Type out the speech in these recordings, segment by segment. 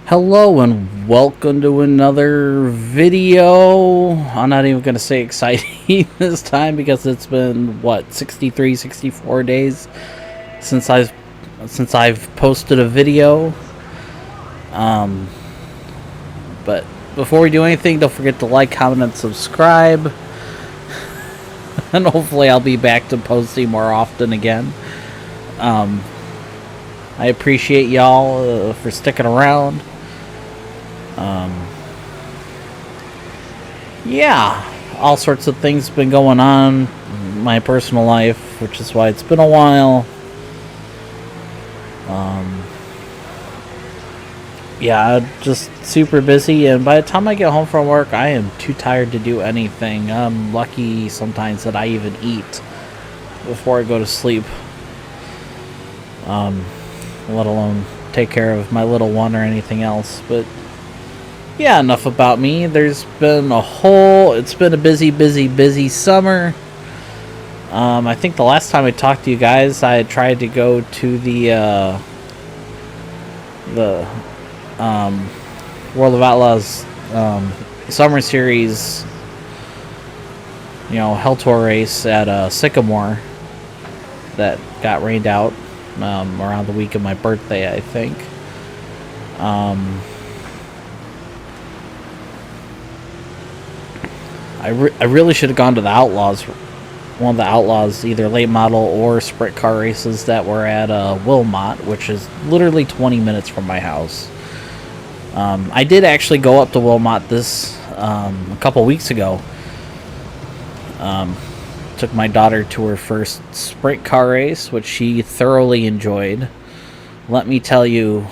Hello and welcome to another video. I'm not even going to say exciting this time because it's been, 63, 64 days since I've posted a video. But before we do anything, don't forget to like, comment, and subscribe. And hopefully I'll be back to posting more often again. I appreciate y'all for sticking around. Yeah, all sorts of things been going on in my personal life, which is why it's been a while. Yeah, just super busy, and by the time I get home from work, I am too tired to do anything. I'm lucky sometimes that I even eat before I go to sleep. Let alone take care of my little one or anything else. But yeah, enough about me. It's been a busy summer. I think the last time I talked to you guys, I had tried to go to the World of Outlaws Summer Series, Hell Tour race at Sycamore that got rained out around the week of my birthday, I think. I really should have gone to the Outlaws, one of the Outlaws, either late model or sprint car races that were at Wilmot, which is literally 20 minutes from my house. I did actually go up to Wilmot a couple weeks ago. Took my daughter to her first sprint car race, which she thoroughly enjoyed. Let me tell you,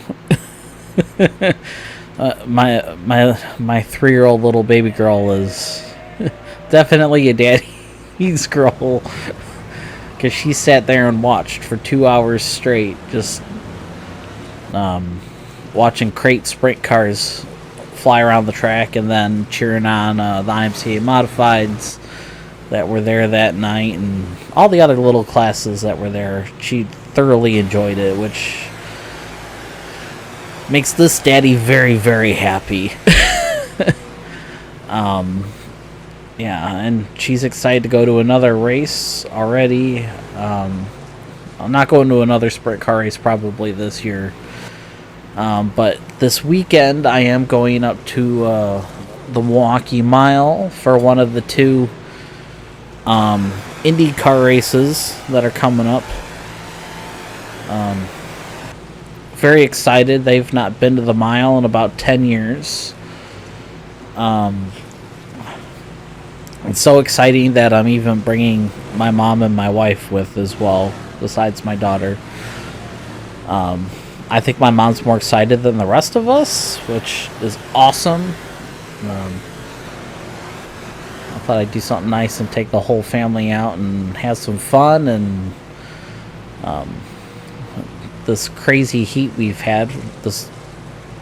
my 3-year-old little baby girl is definitely a daddy's girl, because she sat there and watched for 2 hours straight, just watching crate sprint cars fly around the track, and then cheering on the IMCA modifieds that were there that night, and all the other little classes that were there. She thoroughly enjoyed it, which makes this daddy very, very happy. Yeah, and she's excited to go to another race already. I'm not going to another sprint car race probably this year. But this weekend I am going up to the Milwaukee Mile for one of the two Indy car races that are coming up. Very excited. They've not been to the mile in about 10 years. It's so exciting that I'm even bringing my mom and my wife with as well, besides my daughter. I think my mom's more excited than the rest of us, which is awesome. I thought I'd do something nice and take the whole family out and have some fun. And this crazy heat we've had this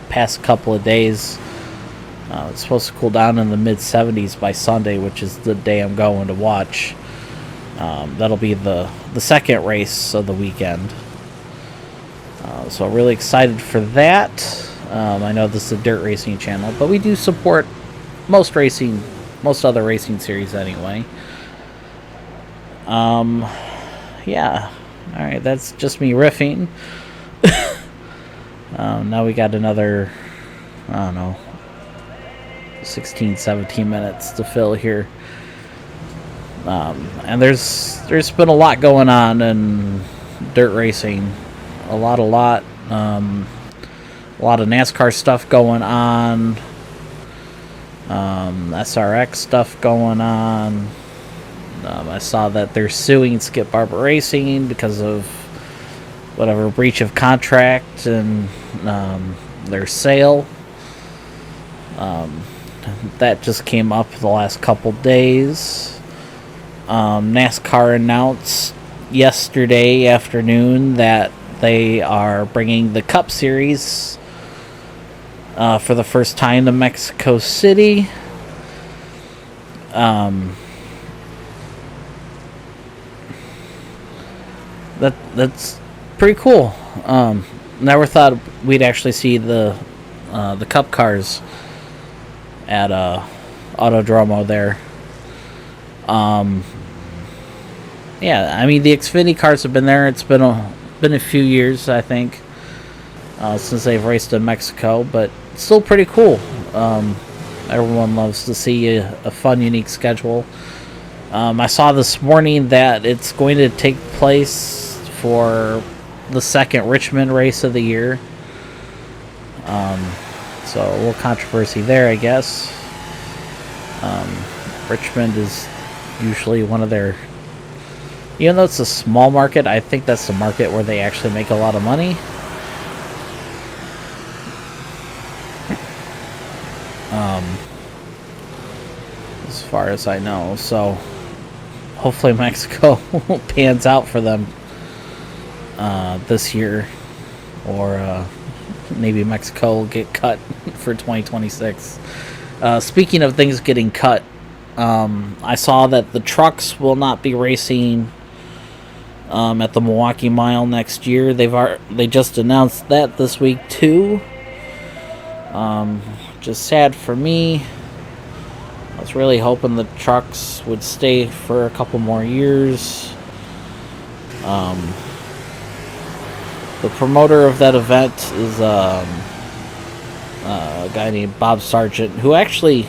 past couple of days, it's supposed to cool down in the mid-70s by Sunday, which is the day I'm going to watch. That'll be the second race of the weekend. So I'm really excited for that. I know this is a dirt racing channel, but we do support most other racing series anyway. Yeah. Alright, that's just me riffing. Now we got another, I don't know, 16, 17 minutes to fill here. And there's been a lot going on in dirt racing. A lot. A lot of NASCAR stuff going on. SRX stuff going on. I saw that they're suing Skip Barber Racing because of whatever breach of contract and their sale. That just came up the last couple days. NASCAR announced yesterday afternoon that they are bringing the Cup Series for the first time to Mexico City. That's pretty cool. Never thought we'd actually see the the Cup cars at Autodromo there. Yeah, I mean the Xfinity cars have been there. It's been a few years, I think, since they've raced in Mexico, but it's still pretty cool. Everyone loves to see a fun, unique schedule. I saw this morning that it's going to take place for the second Richmond race of the year. So a little controversy there, I guess. Richmond is usually one of their... Even though it's a small market, I think that's the market where they actually make a lot of money. As far as I know. So hopefully Mexico pans out for them this year. Or maybe Mexico will get cut for 2026. Speaking of things getting cut, I saw that the trucks will not be racing at the Milwaukee Mile next year. They just announced that this week too. Just sad for me. I was really hoping the trucks would stay for a couple more years. The promoter of that event is a guy named Bob Sargent, who actually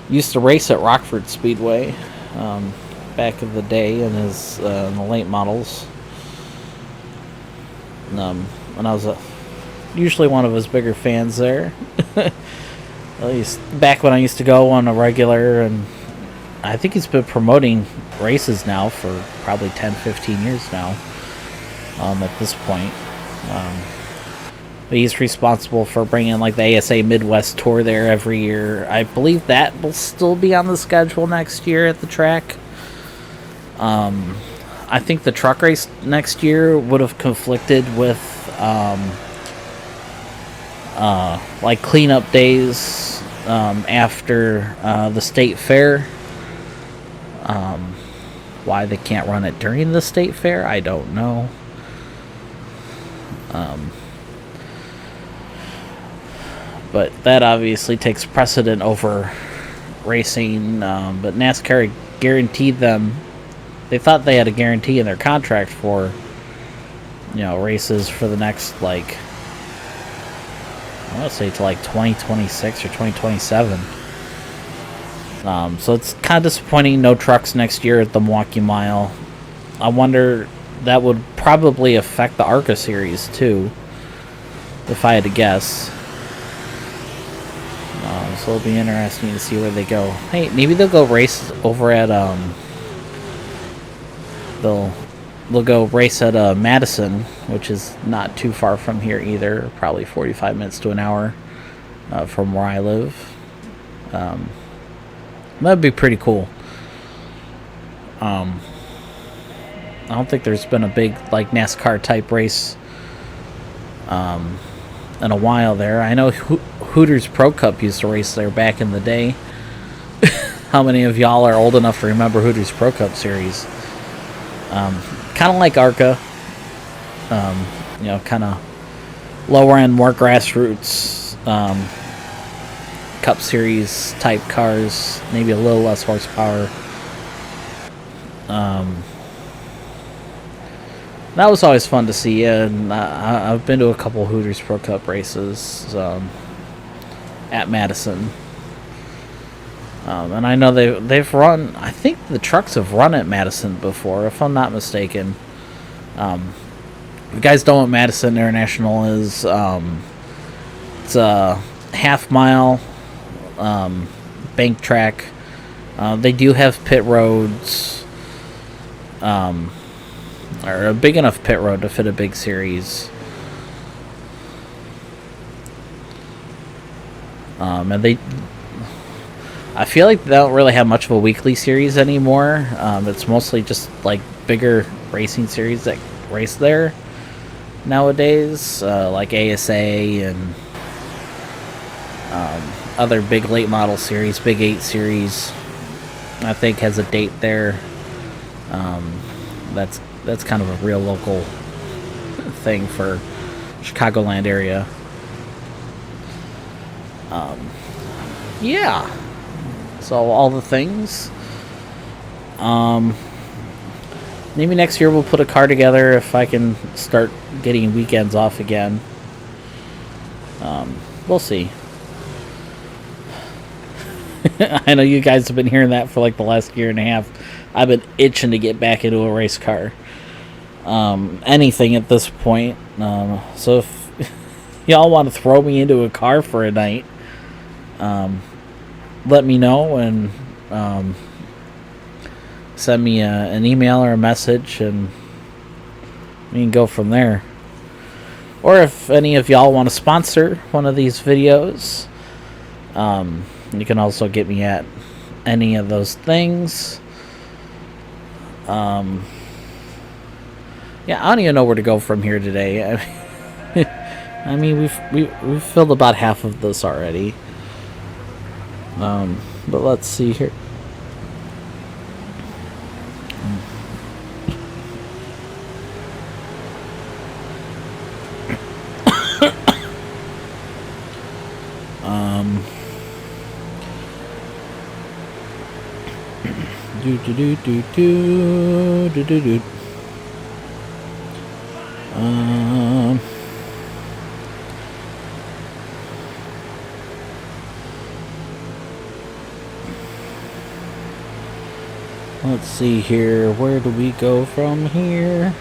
used to race at Rockford Speedway back in the day in the late models. And I was usually one of his bigger fans there. At least back when I used to go on a regular, and I think he's been promoting races now for probably 10-15 years now at this point. But he's responsible for bringing like the ASA Midwest Tour there every year. I believe that will still be on the schedule next year at the track. I think the truck race next year would have conflicted with like cleanup days after the state fair. Why they can't run it during the state fair, I don't know. But that obviously takes precedent over racing. But NASCAR guaranteed them. They thought they had a guarantee in their contract for, races for the next, like, I want to say to like 2026 or 2027. So it's kind of disappointing. No trucks next year at the Milwaukee Mile. I wonder, that would probably affect the ARCA series too, if I had to guess. So it'll be interesting to see where they go. Hey, maybe they'll go race over at they'll go race at Madison, which is not too far from here either. Probably 45 minutes to an hour from where I live. That'd be pretty cool. I don't think there's been a big like NASCAR type race in a while there. I know Hooters Pro Cup used to race there back in the day. How many of y'all are old enough to remember Hooters Pro Cup series? Kind of like ARCA. Kind of lower end, more grassroots Cup Series type cars, maybe a little less horsepower. That was always fun to see, and I've been to a couple Hooters Pro Cup races at Madison. And I know they've run, I think the trucks have run at Madison before, if I'm not mistaken. If you guys don't know what Madison International is, it's a half-mile bank track. They do have pit roads, or a big enough pit road to fit a big series. And I feel like they don't really have much of a weekly series anymore. It's mostly just like bigger racing series that race there nowadays, like ASA and other big late model series. Big 8 series, I think, has a date there. That's kind of a real local thing for Chicagoland area. Yeah. So all the things. Maybe next year we'll put a car together if I can start getting weekends off again. We'll see. I know you guys have been hearing that for like the last year and a half. I've been itching to get back into a race car. Anything at this point. So if y'all want to throw me into a car for a night, let me know and send me an email or a message, and we can go from there. Or if any of y'all want to sponsor one of these videos, you can also get me at any of those things. Yeah, I don't even know where to go from here today. I mean, we've filled about half of this already. But let's see here. Let's see here. Where do we go from here?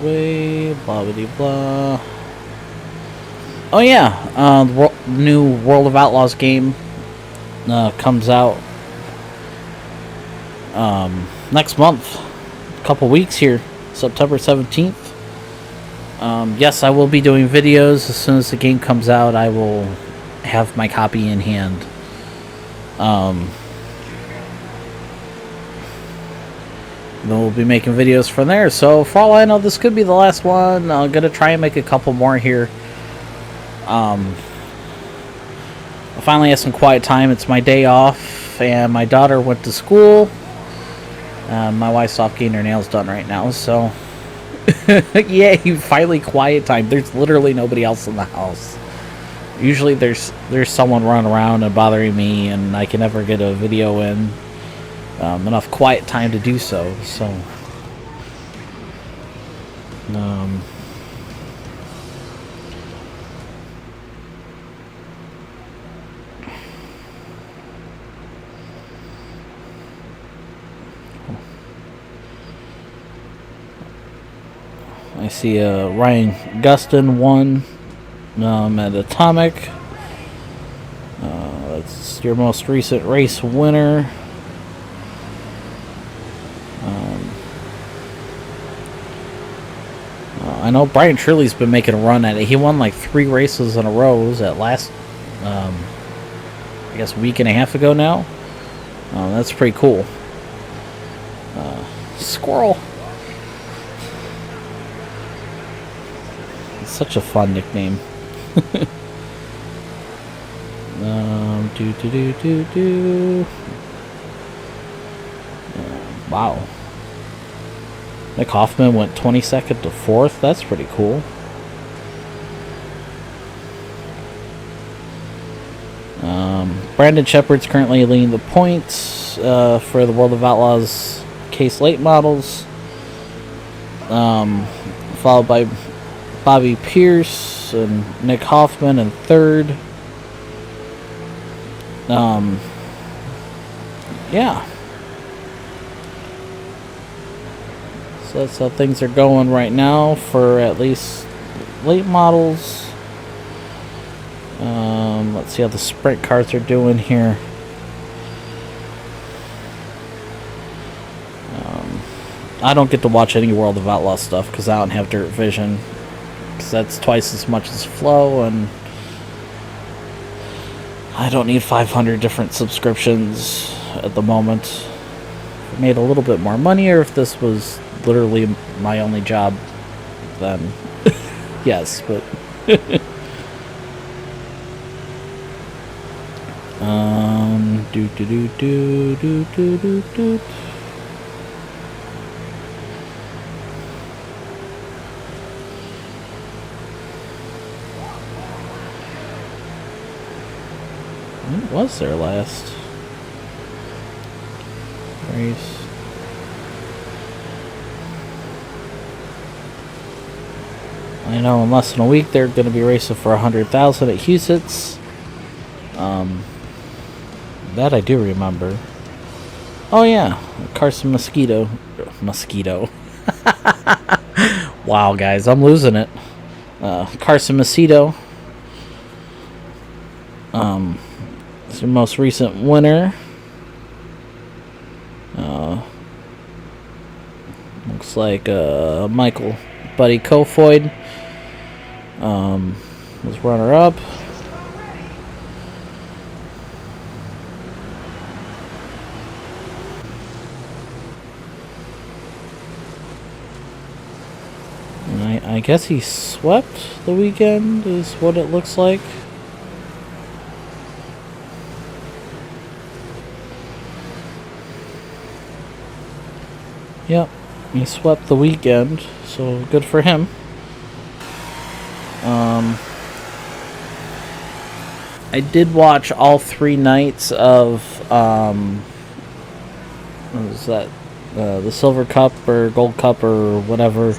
Way, blah blah blah. Oh yeah, the new World of Outlaws game comes out next month, a couple weeks here, September 17th. Yes, I will be doing videos as soon as the game comes out. I will have my copy in hand. Then we'll be making videos from there. So for all I know, this could be the last one. I'm gonna try and make a couple more here. I finally have some quiet time. It's my day off, and my daughter went to school. My wife's off getting her nails done right now, so yay! Finally quiet time. There's literally nobody else in the house. Usually there's someone running around and bothering me, and I can never get a video in. Enough quiet time to do so. I see Ryan Gustin won at Atomic. That's your most recent race winner. I know Brian Shirley's been making a run at it. He won like 3 races in a row. Was that last, I guess, week and a half ago now? That's pretty cool. Squirrel. It's such a fun nickname. Wow. Nick Hoffman went 22nd to 4th. That's pretty cool. Brandon Shepard's currently leading the points for the World of Outlaws case late models. Followed by Bobby Pierce and Nick Hoffman in 3rd. Yeah. So that's how things are going right now for at least late models. Let's see how the sprint cars are doing here. I don't get to watch any World of Outlaw stuff because I don't have Dirt Vision. Because that's twice as much as Flow, and I don't need 500 different subscriptions at the moment. If I made a little bit more money, or if this was literally my only job, then yes, but Do do do do do do do do. When was their last race? I know in less than a week they're going to be racing for 100,000 at Hooters. That I do remember. Oh yeah, Carson Mosquito. Wow, guys, I'm losing it. Carson Mosquito. It's the most recent winner. Looks like Michael Buddy Kofoid was runner-up. And I guess he swept the weekend, is what it looks like. Yep, he swept the weekend, so good for him. I did watch all 3 nights of what was that? The Silver Cup or Gold Cup or whatever.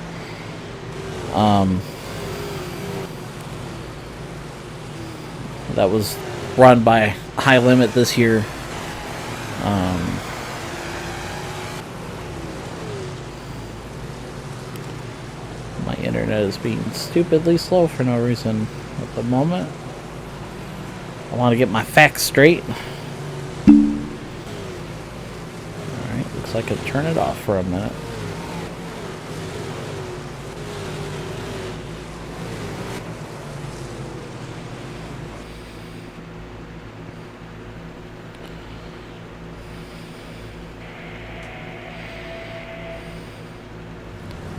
That was run by High Limit this year. My internet is being stupidly slow for no reason at the moment. I want to get my facts straight. Alright, looks like I could turn it off for a minute.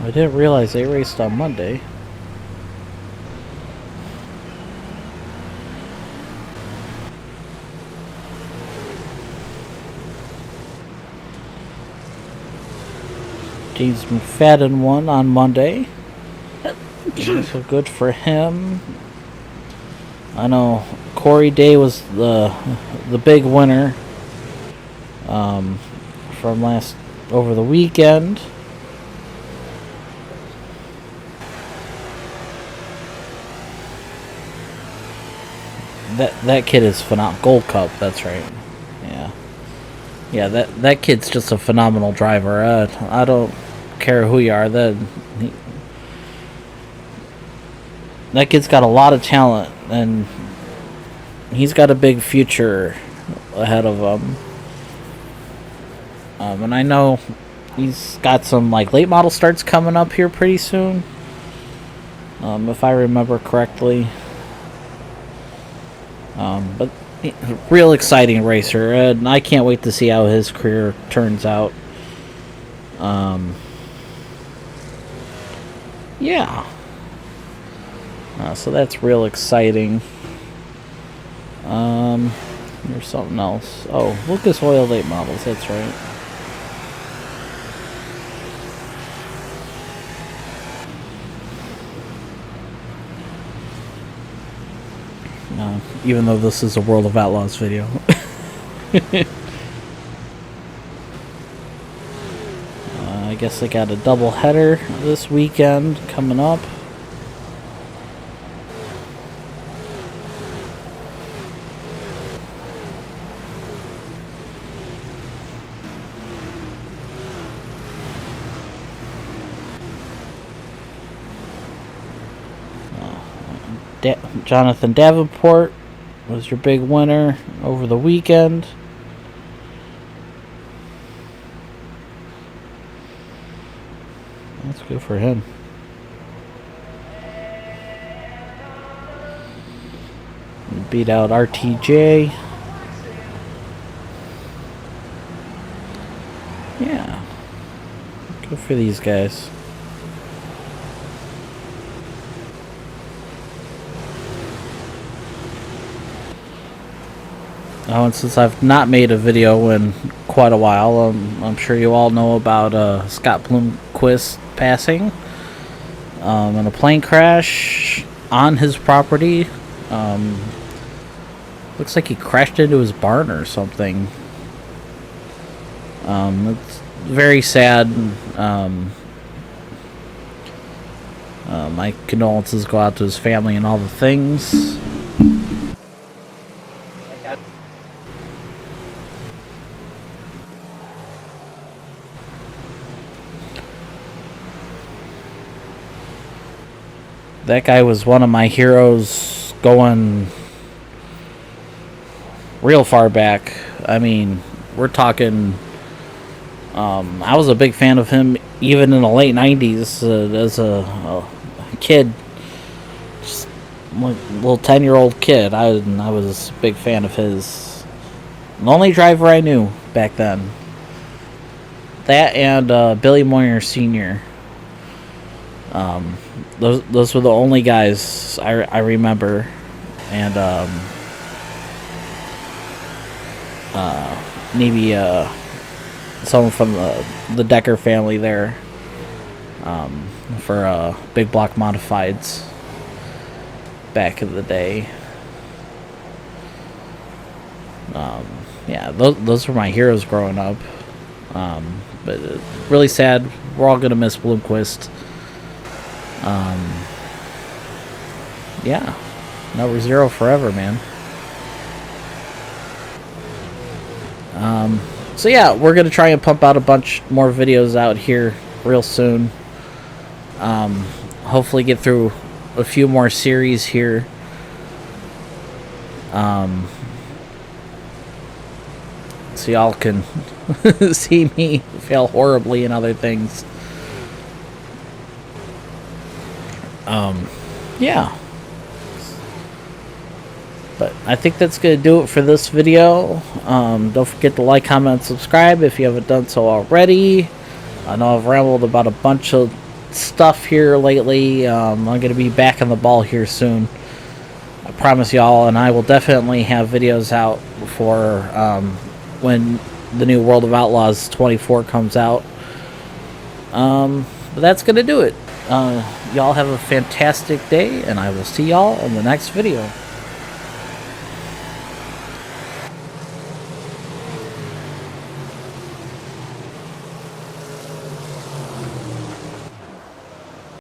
I didn't realize they raced on Monday. James McFadden won on Monday. So good for him. I know Corey Day was the big winner from over the weekend. That kid is phenomenal. Gold Cup, that's right. Yeah, that kid's just a phenomenal driver. I don't care who you are. That kid's got a lot of talent, and he's got a big future ahead of him. And I know he's got some late model starts coming up here pretty soon, if I remember correctly. But real exciting racer, and I can't wait to see how his career turns out. Yeah. So that's real exciting. There's something else. Oh, Lucas Oil late models, that's right. Even though this is a World of Outlaws video. I guess they got a double header this weekend coming up. Jonathan Davenport was your big winner over the weekend. That's good for him. Beat out RTJ. Yeah. Good for these guys. Oh, and since I've not made a video in quite a while, I'm sure you all know about Scott Bloomquist passing in a plane crash on his property. Looks like he crashed into his barn or something. It's very sad. My condolences go out to his family and all the things. That guy was one of my heroes going real far back. I mean, we're talking... I was a big fan of him even in the late 90s as a kid. Just like a little 10-year-old kid. I was a big fan of his. The only driver I knew back then. That and Billy Moyer Sr. Those were the only guys I remember. And maybe someone from the Decker family there for big block modifieds back in the day. Yeah, those were my heroes growing up. But really sad. We're all gonna miss Bloomquist. Yeah, number 0 forever, man. So yeah, we're gonna try and pump out a bunch more videos out here real soon. Hopefully get through a few more series here. So y'all can see me fail horribly in other things. Yeah. But I think that's going to do it for this video. Don't forget to like, comment, and subscribe if you haven't done so already. I know I've rambled about a bunch of stuff here lately. I'm going to be back on the ball here soon. I promise y'all, and I will definitely have videos out for when the new World of Outlaws 24 comes out. But that's going to do it. Y'all have a fantastic day, and I will see y'all in the next video.